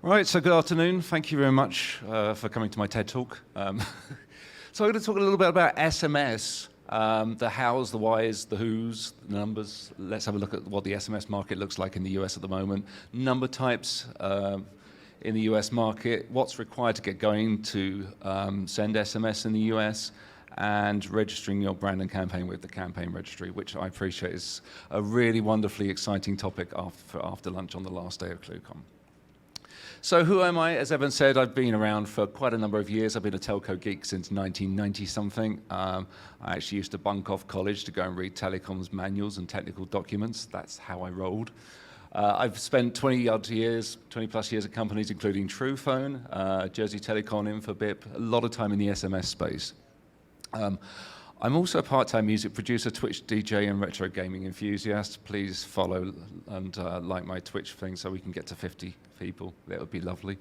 Right, so good afternoon. Thank you very much for coming to my TED Talk. So I'm going to talk a little bit about SMS, the hows, the whys, the whos, the numbers. Let's have a look at what the SMS market looks like in the US at the moment. Number types in the US market, what's required to get going to send SMS in the US, and registering your brand and campaign with the campaign registry, which I appreciate is a really wonderfully exciting topic after lunch on the last day of ClueCon. So who am I? As Evan said, I've been around for quite a number of years. I've been a telco geek since 1990-something. I actually used to bunk off college to go and read telecoms manuals and technical documents. That's how I rolled. I've spent 20+ years at companies including TruePhone, Jersey Telecom, Infobip, a lot of time in the SMS space. I'm also a part-time music producer, Twitch DJ, and retro gaming enthusiast. Please follow and like my Twitch thing so we can get to 50 people. That would be lovely.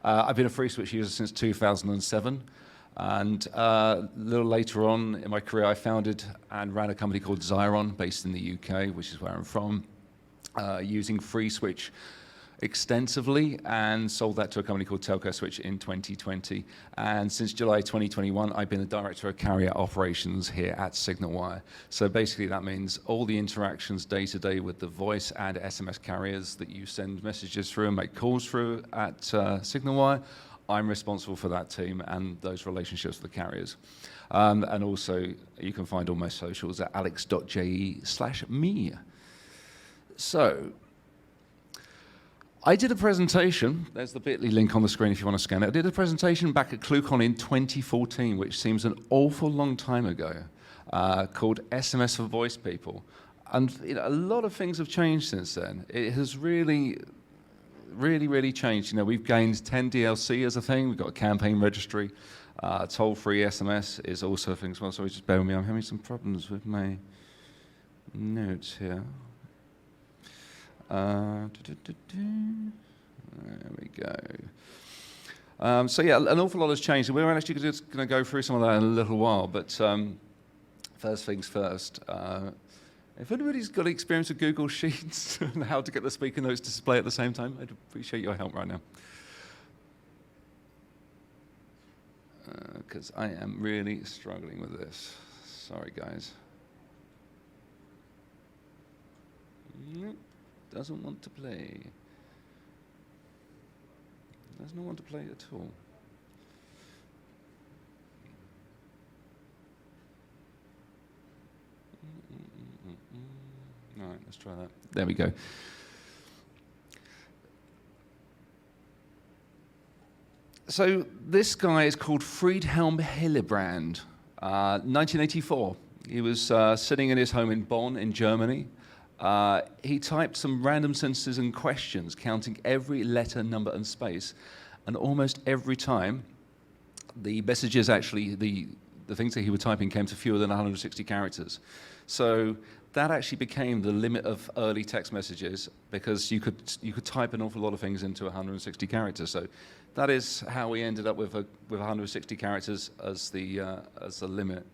I've been a FreeSwitch user since 2007. And a little later on in my career, I founded and ran a company called Xyron, based in the UK, which is where I'm from, using FreeSwitch extensively, and sold that to a company called Telco Switch in 2020. And since July 2021, I've been the director of carrier operations here at SignalWire. So basically that means all the interactions day to day with the voice and SMS carriers that you send messages through and make calls through at SignalWire, I'm responsible for that team and those relationships with the carriers. And also you can find all my socials at alex.je/me. So, I did a presentation, there's the bit.ly link on the screen if you want to scan it. I did a presentation back at ClueCon in 2014, which seems an awful long time ago, called SMS for Voice People. And a lot of things have changed since then. It has really changed. We've gained 10 DLC as a thing, we've got a campaign registry, toll-free SMS is also a thing as well, so just bear with me, I'm having some problems with my notes here. There we go. So yeah, an awful lot has changed. And we're actually just going to go through some of that in a little while. But first things first. If anybody's got experience with Google Sheets and how to get the speaker notes to display at the same time, I'd appreciate your help right now. Because I am really struggling with this. Sorry, guys. Nope. Doesn't want to play. Does not want to play at all. All right, let's try that. There we go. So this guy is called Friedhelm Hillebrand, 1984. He was sitting in his home in Bonn in Germany. He typed some random sentences and questions, counting every letter, number, and space. And almost every time, the messages actually, the things that he was typing came to fewer than 160 characters. So that actually became the limit of early text messages, because you could type an awful lot of things into 160 characters. So that is how we ended up with 160 characters as the limit.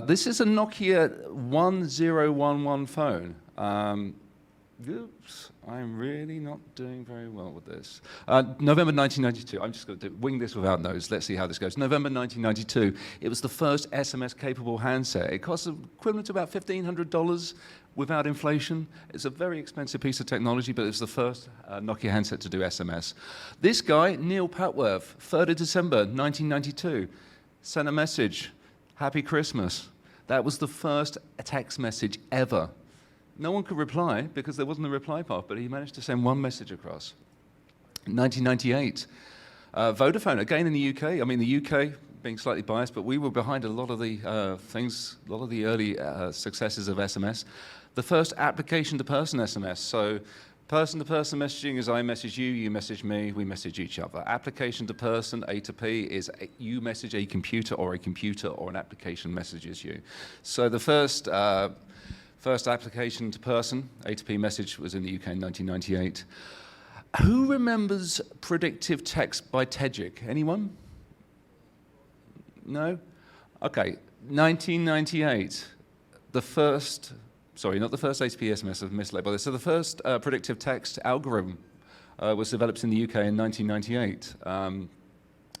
This is a Nokia 1011 phone. Oops, I'm really not doing very well with this. November 1992, I'm just going to wing this without notes. Let's see how this goes. November 1992, it was the first SMS-capable handset. It cost equivalent to about $1,500 without inflation. It's a very expensive piece of technology, but it's the first Nokia handset to do SMS. This guy, Neil Patworth, 3rd of December 1992, sent a message. Happy Christmas. That was the first text message ever. No one could reply because there wasn't a reply path, but he managed to send one message across. 1998, Vodafone, again in the UK. I mean, the UK, being slightly biased, but we were behind a lot of the things, a lot of the early successes of SMS. The first application-to-person SMS. So person-to-person messaging is I message you, you message me, we message each other. Application-to-person, A to P, is you message a computer or an application messages you. So the first application-to-person, A to P message, was in the UK in 1998. Who remembers Predictive Text by Tejic? Anyone? No? Okay, 1998, the first sorry, not the first ATP SMS, I've mislabeled it. So the first predictive text algorithm was developed in the UK in 1998,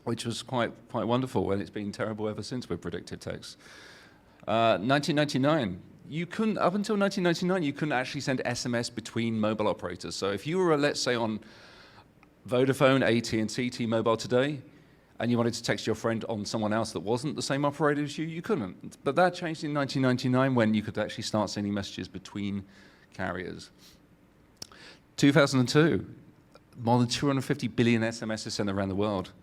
which was quite wonderful, and it's been terrible ever since with predictive text. 1999, up until 1999, you couldn't actually send SMS between mobile operators. So if you were, let's say, on Vodafone, AT&T, T-Mobile today, and you wanted to text your friend on someone else that wasn't the same operator as you, you couldn't. But that changed in 1999 when you could actually start sending messages between carriers. 2002, more than 250 billion SMS sent around the world.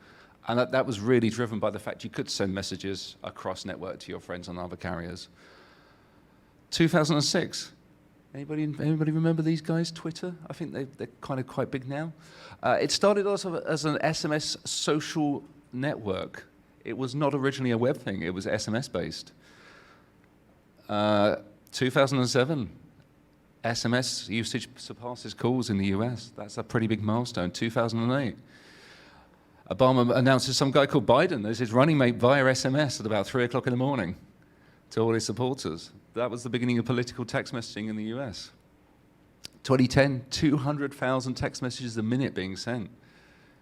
And that was really driven by the fact you could send messages across network to your friends on other carriers. 2006, anybody remember these guys, Twitter? I think they're kind of quite big now. It started also as an SMS social network. It was not originally a web thing, it was SMS based. 2007, SMS usage surpasses calls in the US. That's a pretty big milestone. 2008. Obama announces some guy called Biden as his running mate via SMS at about 3 o'clock in the morning to all his supporters. That was the beginning of political text messaging in the US. 2010, 200,000 text messages a minute being sent.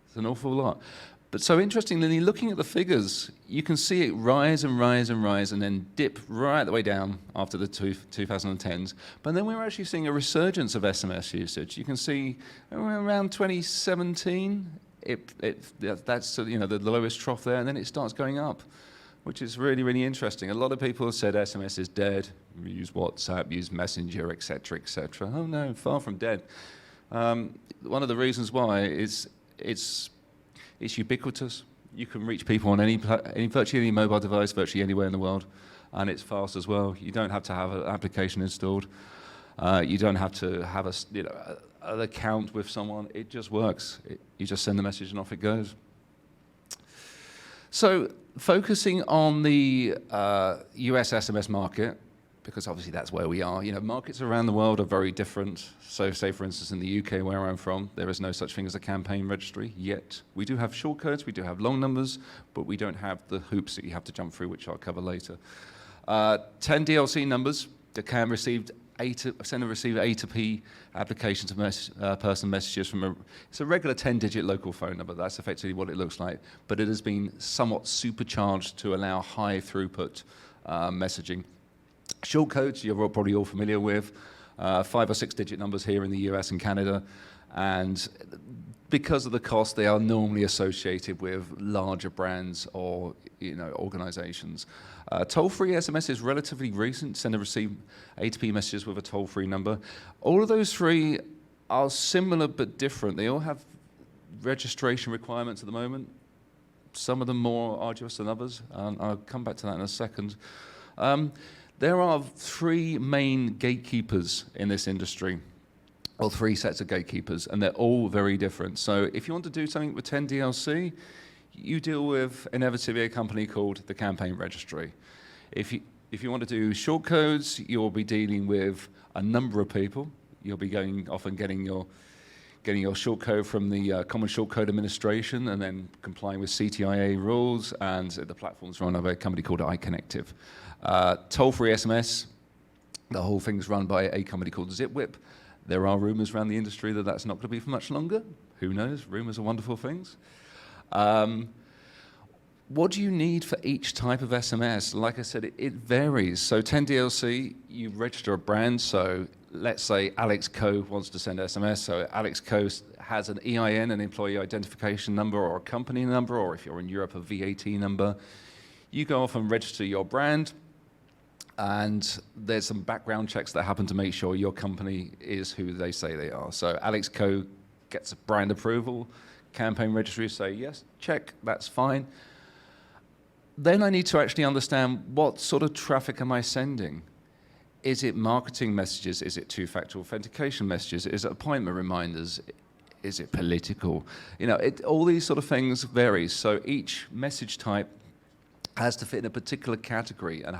It's an awful lot. But so interestingly, looking at the figures, you can see it rise and rise and rise and then dip right the way down after the 2010s. But then we're actually seeing a resurgence of SMS usage. You can see around 2017, that's the lowest trough there, and then it starts going up, which is really, really interesting. A lot of people have said SMS is dead. Use WhatsApp, use Messenger, et cetera, et cetera. Oh no, far from dead. One of the reasons why is it's ubiquitous. You can reach people on virtually any mobile device, virtually anywhere in the world, and it's fast as well. You don't have to have an application installed. You don't have to have an account with someone. It just works. You just send the message and off it goes. So focusing on the US SMS market, because obviously that's where we are. Markets around the world are very different. So say, for instance, in the UK, where I'm from, there is no such thing as a campaign registry yet. We do have shortcodes, we do have long numbers, but we don't have the hoops that you have to jump through, which I'll cover later. 10 DLC numbers that can send and receive A to P application to person messages from it's a regular 10-digit local phone number. That's effectively what it looks like, but it has been somewhat supercharged to allow high throughput messaging. Shortcodes, you're probably all familiar with, 5 or 6 digit numbers here in the US and Canada, and because of the cost, they are normally associated with larger brands or organizations. Toll-free SMS is relatively recent, send and receive A2P messages with a toll-free number. All of those three are similar but different. They all have registration requirements at the moment, some of them more arduous than others, and I'll come back to that in a second. There are 3 main gatekeepers in this industry, or 3 sets of gatekeepers, and they're all very different. So if you want to do something with 10DLC, you deal with inevitably a company called the Campaign Registry. If you want to do shortcodes, you'll be dealing with a number of people. You'll be going off and getting your shortcode from the Common Shortcode Administration and then complying with CTIA rules, and the platform's run by a company called iConnective. Toll-free SMS, the whole thing's run by a company called ZipWhip. There are rumors around the industry that that's not going to be for much longer. Who knows? Rumors are wonderful things. What do you need for each type of SMS? Like I said, it varies. So 10DLC, you register a brand. So let's say Alex Co wants to send SMS. So Alex Co has an EIN, an employee identification number, or a company number, or if you're in Europe, a VAT number. You go off and register your brand, and there's some background checks that happen to make sure your company is who they say they are. So Alex Co gets a brand approval. Campaign registry say, yes, check, that's fine. Then I need to actually understand what sort of traffic am I sending? Is it marketing messages? Is it two-factor authentication messages? Is it appointment reminders? Is it political? All these sort of things vary. So each message type has to fit in a particular category and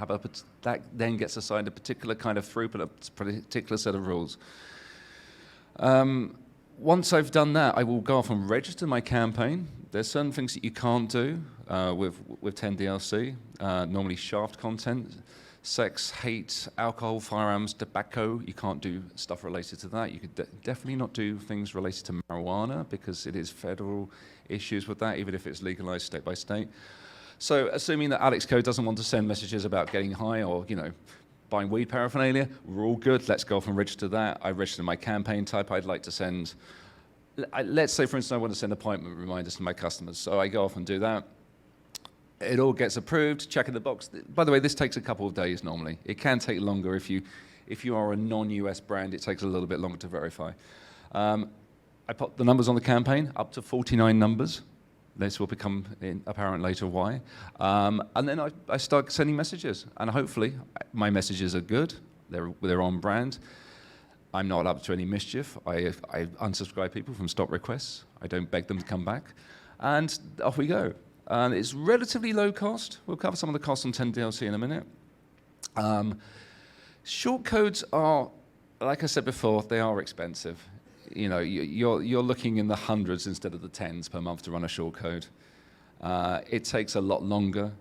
that then gets assigned a particular kind of throughput, a particular set of rules. Once I've done that, I will go off and register my campaign. There's certain things that you can't do with 10DLC, normally shaft content. sex, hate, alcohol, firearms, tobacco. You can't do stuff related to that. You could definitely not do things related to marijuana because it is federal issues with that, even if it's legalized state by state. So assuming that Alex Co doesn't want to send messages about getting high or, buying weed paraphernalia, we're all good. Let's go off and register that. I registered my campaign type. I'd like to send, let's say, for instance, I want to send appointment reminders to my customers. So I go off and do that. It all gets approved, check in the box. By the way, this takes a couple of days normally. It can take longer if you are a non-US brand. It takes a little bit longer to verify. I put the numbers on the campaign, up to 49 numbers. This will become apparent later why. And then I start sending messages, and hopefully my messages are good. They're on brand. I'm not up to any mischief. I unsubscribe people from stop requests. I don't beg them to come back, and off we go. It's relatively low cost. We'll cover some of the costs on 10DLC in a minute. Short codes are, like I said before, they are expensive. You're looking in the hundreds instead of the tens per month to run a short code. It takes a lot longer.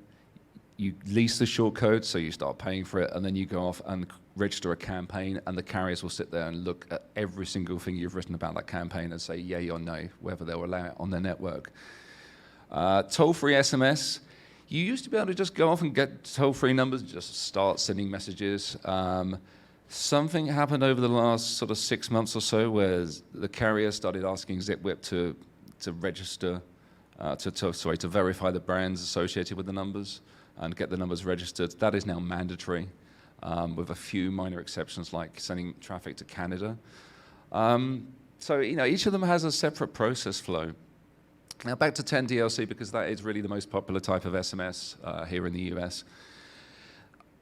You lease the short code, so you start paying for it, and then you go off and register a campaign, and the carriers will sit there and look at every single thing you've written about that campaign and say yay or nay, whether they'll allow it on their network. Toll-free SMS. You used to be able to just go off and get toll-free numbers and just start sending messages. Something happened over the last sort of 6 months or so where the carrier started asking ZipWhip to register, to verify the brands associated with the numbers and get the numbers registered. That is now mandatory, with a few minor exceptions like sending traffic to Canada. So each of them has a separate process flow. Now back to 10DLC, because that is really the most popular type of SMS here in the US.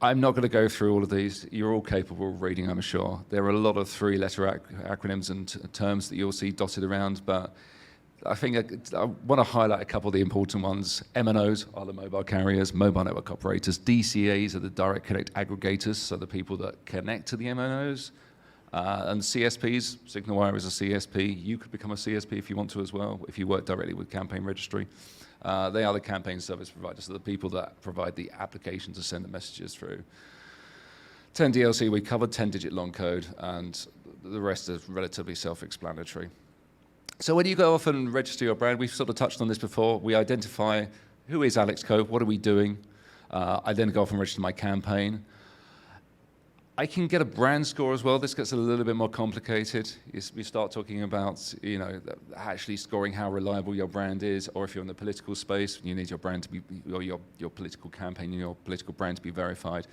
I'm not going to go through all of these. You're all capable of reading, I'm sure. There are a lot of three-letter acronyms and terms that you'll see dotted around, but I think I want to highlight a couple of the important ones. MNOs are the mobile carriers, mobile network operators. DCAs are the direct connect aggregators, so the people that connect to the MNOs. And CSPs, SignalWire is a CSP. You could become a CSP if you want to as well, if you work directly with campaign registry. They are the campaign service providers, so the people that provide the application to send the messages through. 10DLC, we covered 10-digit long code, and the rest is relatively self-explanatory. So when you go off and register your brand, we've sort of touched on this before. We identify who is Alex Co, what are we doing? I then go off and register my campaign. I can get a brand score as well. This gets a little bit more complicated. We start talking about, actually scoring how reliable your brand is, or if you're in the political space, you need your brand to be, or your political campaign and your political brand to be verified.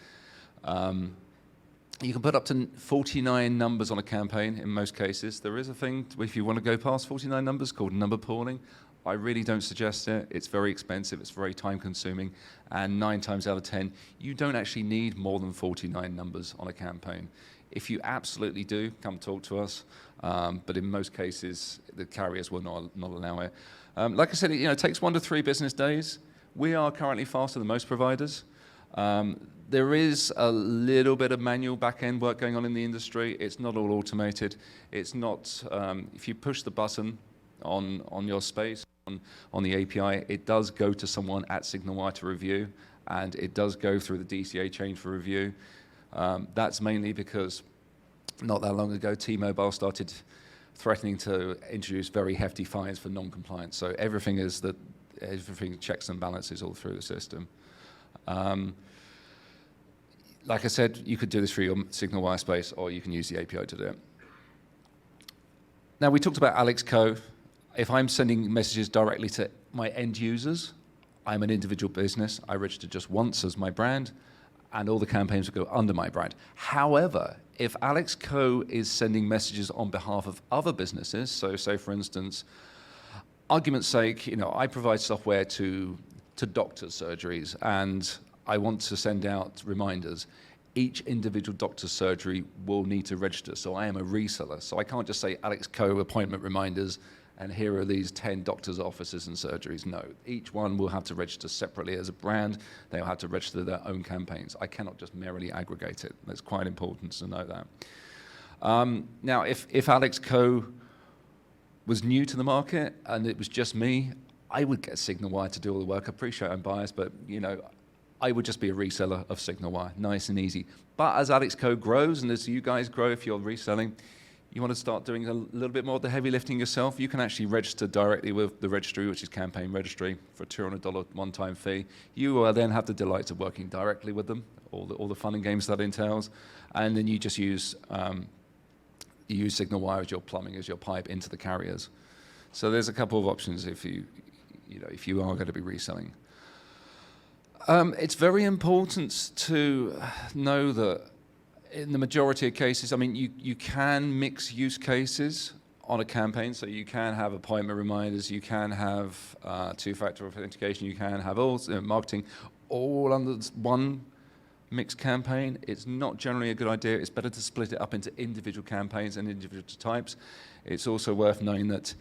You can put up to 49 numbers on a campaign in most cases. There is a thing, if you want to go past 49 numbers, called number pooling. I really don't suggest it. It's very expensive, it's very time consuming, and 9 times out of 10, you don't actually need more than 49 numbers on a campaign. If you absolutely do, come talk to us, but in most cases, the carriers will not allow it. Like I said, it takes 1 to 3 business days. We are currently faster than most providers. There is a little bit of manual back-end work going on in the industry. It's not all automated. It's not, if you push the button on your space, on the API, it does go to someone at SignalWire to review, and it does go through the DCA chain for review. That's mainly because not that long ago, T-Mobile started threatening to introduce very hefty fines for non-compliance. So everything checks and balances all through the system. Like I said, you could do this through your SignalWire space, or you can use the API to do it. Now, we talked about Alex Co. If I'm sending messages directly to my end users, I'm an individual business. I register just once as my brand, and all the campaigns will go under my brand. However, if Alex Co. is sending messages on behalf of other businesses, so say, for instance, argument's sake, I provide software to doctors' surgeries, and I want to send out reminders. Each individual doctor's surgery will need to register, so I am a reseller. So I can't just say Alex Co. appointment reminders, and here are these 10 doctors' offices and surgeries. No, each one will have to register separately as a brand. They'll have to register their own campaigns. I cannot just merely aggregate it. That's quite important to know that. Now, if Alex Co. was new to the market and it was just me, I would get SignalWire to do all the work. I appreciate I'm biased, but I would just be a reseller of SignalWire, nice and easy. But as Alex Co grows and as you guys grow, if you're reselling, you want to start doing a little bit more of the heavy lifting yourself, you can actually register directly with the registry, which is Campaign Registry, for a $200 one-time fee. You will then have the delight of working directly with them, all the fun and games that entails, and then you just use SignalWire as your plumbing, as your pipe into the carriers. So there's a couple of options if you are going to be reselling. It's very important to know that in the majority of cases, I mean, you can mix use cases on a campaign, so you can have appointment reminders, you can have two-factor authentication, you can have all marketing all under one mixed campaign. It's not generally a good idea. It's better to split it up into individual campaigns and individual types. It's also worth knowing that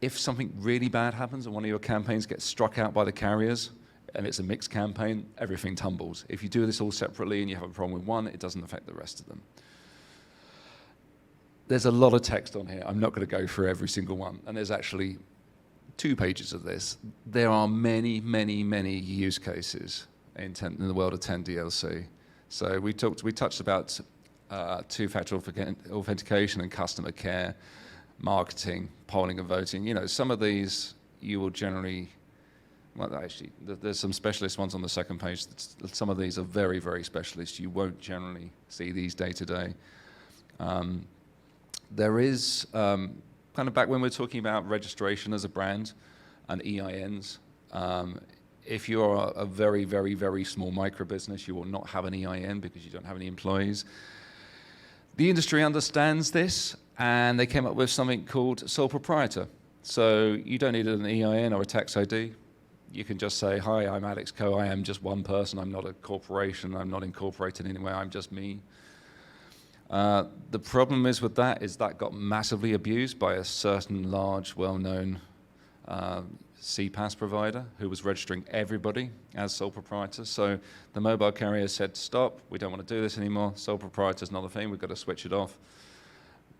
if something really bad happens and one of your campaigns gets struck out by the carriers, and it's a mixed campaign, everything tumbles. If you do this all separately and you have a problem with one, it doesn't affect the rest of them. There's a lot of text on here. I'm not going to go through every single one. And there's actually 2 pages of this. There are many, many, many use cases in the world of 10 DLC. So we touched about two-factor authentication and customer care, marketing, polling and voting. You know, some of these you will generally, well, actually, there's some specialist ones on the second page. Some of these are very, very specialist. You won't generally see these day to day. There is, kind of back when we're talking about registration as a brand and EINs, if you're a very, very, very small micro business, you will not have an EIN because you don't have any employees. The industry understands this, and they came up with something called sole proprietor. So you don't need an EIN or a tax ID. You can just say, hi, I'm Alex Co. I am just one person. I'm not a corporation. I'm not incorporated anywhere. I'm just me. The problem is with that is that got massively abused by a certain large, well-known CPaaS provider who was registering everybody as sole proprietors. So the mobile carrier said, stop, we don't want to do this anymore. Sole proprietor is not a thing. We've got to switch it off.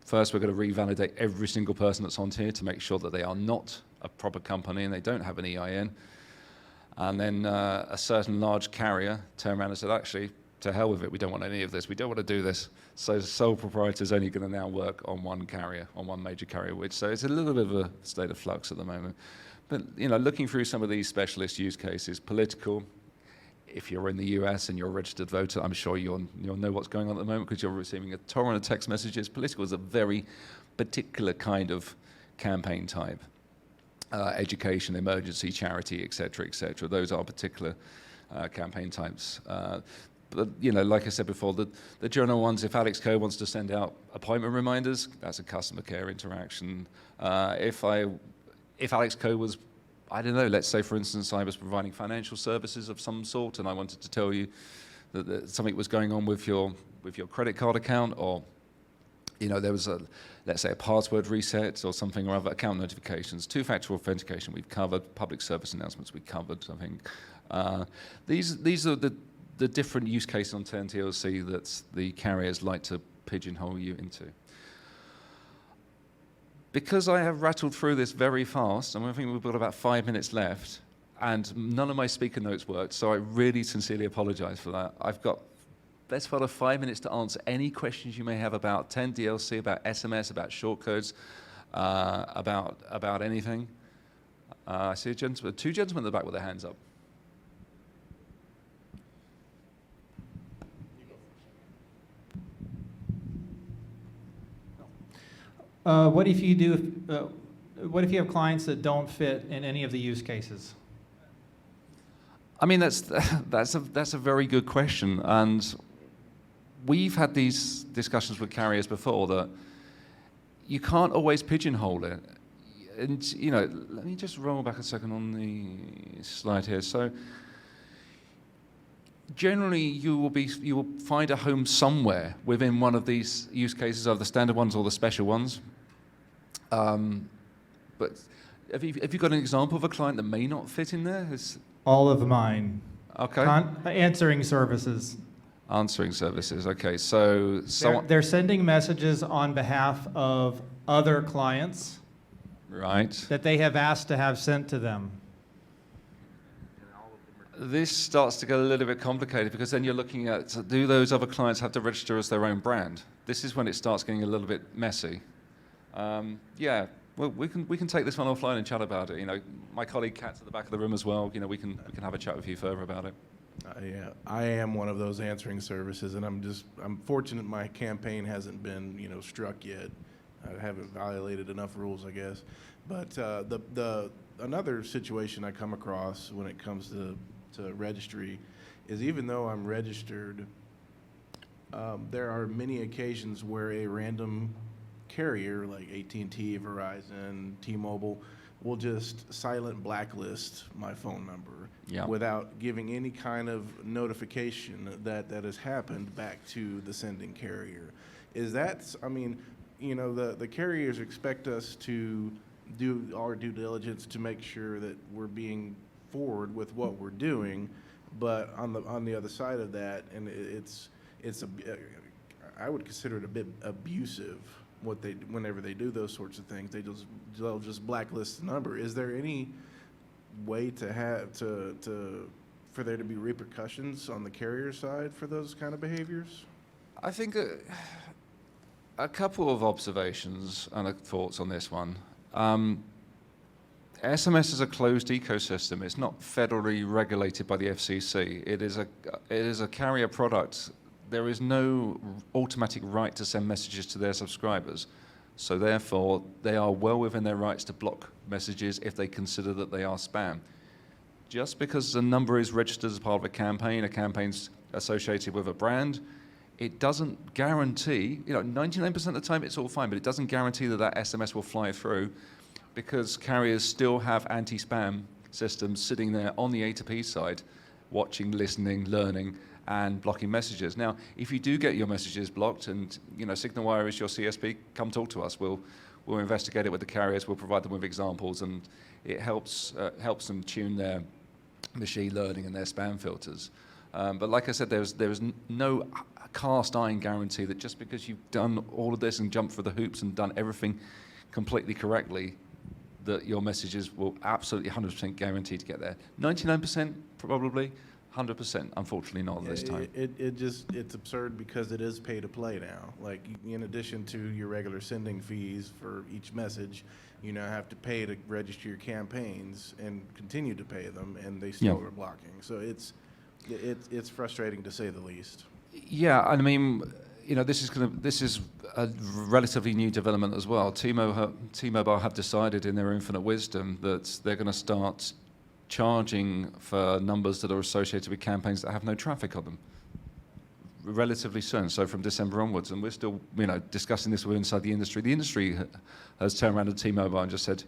First, we're going to revalidate every single person that's on here to make sure that they are not a proper company and they don't have an EIN. And then a certain large carrier turned around and said, actually, to hell with it, we don't want any of this. We don't want to do this. So sole proprietor is only going to now work on one carrier, on one major carrier, so it's a little bit of a state of flux at the moment. But, you know, looking through some of these specialist use cases, political, if you're in the US and you're a registered voter, I'm sure you'll know what's going on at the moment because you're receiving a torrent of text messages. Political is a very particular kind of campaign type. Education, emergency, charity, et cetera, those are particular campaign types. But, you know, like I said before, the general ones, if Alex Co wants to send out appointment reminders, that's a customer care interaction. If Alex Co was, I don't know, let's say, for instance, I was providing financial services of some sort and I wanted to tell you that something was going on with your credit card account, or, you know, there was let's say a password reset or something or other, account notifications, two-factor authentication we've covered, public service announcements we covered, I think. These are the different use cases on 10 TLC that the carriers like to pigeonhole you into. Because I have rattled through this very fast, and I think we've got about 5 minutes left, and none of my speaker notes worked, so I really sincerely apologize for that. I've got best part of 5 minutes to answer any questions you may have about 10 DLC, about SMS, about shortcodes, about anything. I see two gentlemen in the back with their hands up. What if you have clients that don't fit in any of the use cases? I mean, that's a very good question, and we've had these discussions with carriers before that you can't always pigeonhole it. And, you know, let me just roll back a second on the slide here. So generally, you will find a home somewhere within one of these use cases, either the standard ones or the special ones. But have you got an example of a client that may not fit in there? All of mine. Okay. Answering services. Answering services. Okay. So they're sending messages on behalf of other clients. Right. That they have asked to have sent to them. This starts to get a little bit complicated because then you're looking at, do those other clients have to register as their own brand? This is when it starts getting a little bit messy. Yeah, well, we can take this one offline and chat about it. You know, my colleague Kat's at the back of the room as well. You know, we can have a chat with you further about it. Yeah, I am one of those answering services, and I'm fortunate my campaign hasn't been, struck yet. I haven't violated enough rules, I guess. But the another situation I come across when it comes to registry is, even though I'm registered, there are many occasions where a random carrier like AT&T, Verizon, T-Mobile will just silent blacklist my phone number without giving any kind of notification that has happened back to the sending carrier. Is that, the carriers expect us to do our due diligence to make sure that we're being forward with what we're doing, but on the other side of that, and I would consider it a bit abusive whenever they do those sorts of things. They'll just blacklist the number. Is there any way for there to be repercussions on the carrier side for those kind of behaviors? I think a couple of observations and thoughts on this one. SMS is a closed ecosystem. It's not federally regulated by the FCC. It is a carrier product. There is no automatic right to send messages to their subscribers. So therefore, they are well within their rights to block messages if they consider that they are spam. Just because a number is registered as part of a campaign's associated with a brand, it doesn't guarantee, 99% of the time it's all fine, but it doesn't guarantee that SMS will fly through, because carriers still have anti-spam systems sitting there on the A2P side, watching, listening, learning, and blocking messages. Now, if you do get your messages blocked, and SignalWire is your CSP, come talk to us. We'll investigate it with the carriers. We'll provide them with examples, and it helps them tune their machine learning and their spam filters. But like I said, there is no cast iron guarantee that just because you've done all of this and jumped through the hoops and done everything completely correctly, that your messages will absolutely 100% guaranteed to get there. 99% probably. 100%, unfortunately not this time. It's absurd because it is pay to play now. Like, in addition to your regular sending fees for each message, you now have to pay to register your campaigns and continue to pay them, and they still are blocking. So it's frustrating to say the least. Yeah, I mean, this is a relatively new development as well. T-Mobile have decided in their infinite wisdom that they're going to start charging for numbers that are associated with campaigns that have no traffic on them relatively soon, so from December onwards. And we're still, discussing this inside the industry. The industry has turned around to T-Mobile and just said,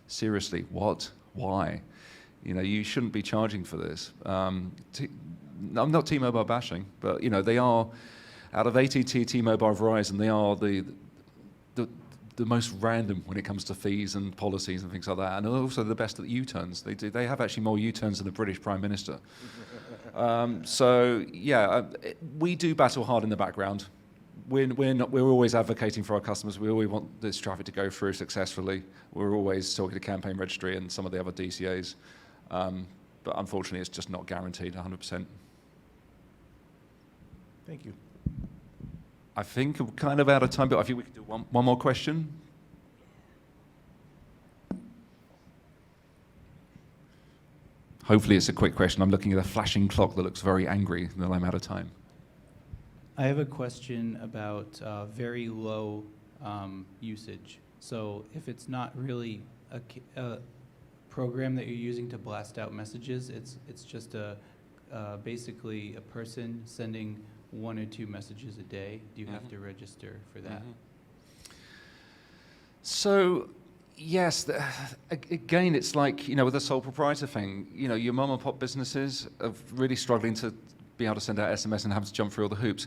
seriously, what? Why? You shouldn't be charging for this. I'm not T-Mobile bashing, but, they are, out of AT&T, T-Mobile, Verizon, they are the most random when it comes to fees and policies and things like that, and also the best at U-turns. They have actually more U-turns than the British Prime Minister. So yeah, we do battle hard in the background. We're always advocating for our customers. We always want this traffic to go through successfully. We're always talking to Campaign Registry and some of the other DCAs, but unfortunately, it's just not guaranteed 100%. Thank you. I think we're kind of out of time, but I think we can do one more question. Hopefully it's a quick question. I'm looking at a flashing clock that looks very angry that I'm out of time. I have a question about very low usage. So if it's not really a program that you're using to blast out messages, it's just basically a person sending 1 or 2 messages a day. Do you have to register for that? So, yes, again, it's like, with the sole proprietor thing, your mom and pop businesses are really struggling to be able to send out SMS and having to jump through all the hoops.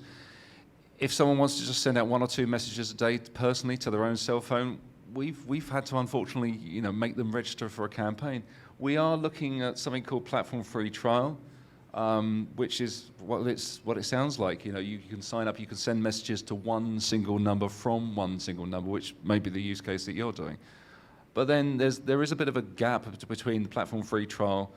If someone wants to just send out 1 or 2 messages a day personally to their own cell phone, we've had to, unfortunately, make them register for a campaign. We are looking at something called platform-free trial, which is what it sounds like. You can sign up, you can send messages to one single number from one single number, which may be the use case that you're doing. But then there is a bit of a gap between the platform-free trial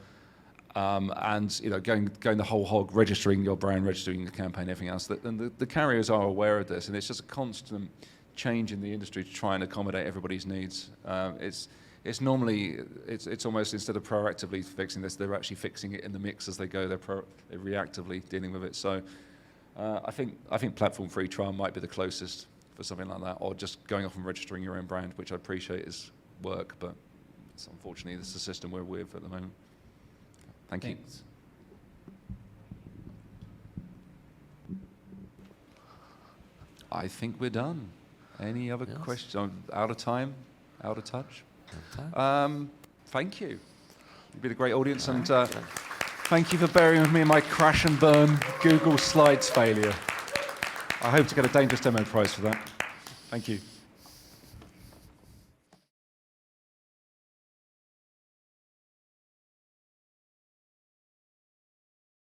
and going the whole hog, registering your brand, registering your campaign, everything else. And the carriers are aware of this, and it's just a constant change in the industry to try and accommodate everybody's needs. It's normally almost, instead of proactively fixing this, they're actually fixing it in the mix as they go. They're reactively dealing with it. So I think platform-free trial might be the closest for something like that, or just going off and registering your own brand, which I appreciate is work, but it's unfortunately this is the system we're with at the moment. Thank you. Thanks. I think we're done. Any other Yes. questions? I'm out of time, out of touch. Thank you. You've been a great audience, and thank you for bearing with me in my crash and burn Google Slides failure. I hope to get a Dangerous Demo prize for that. Thank you.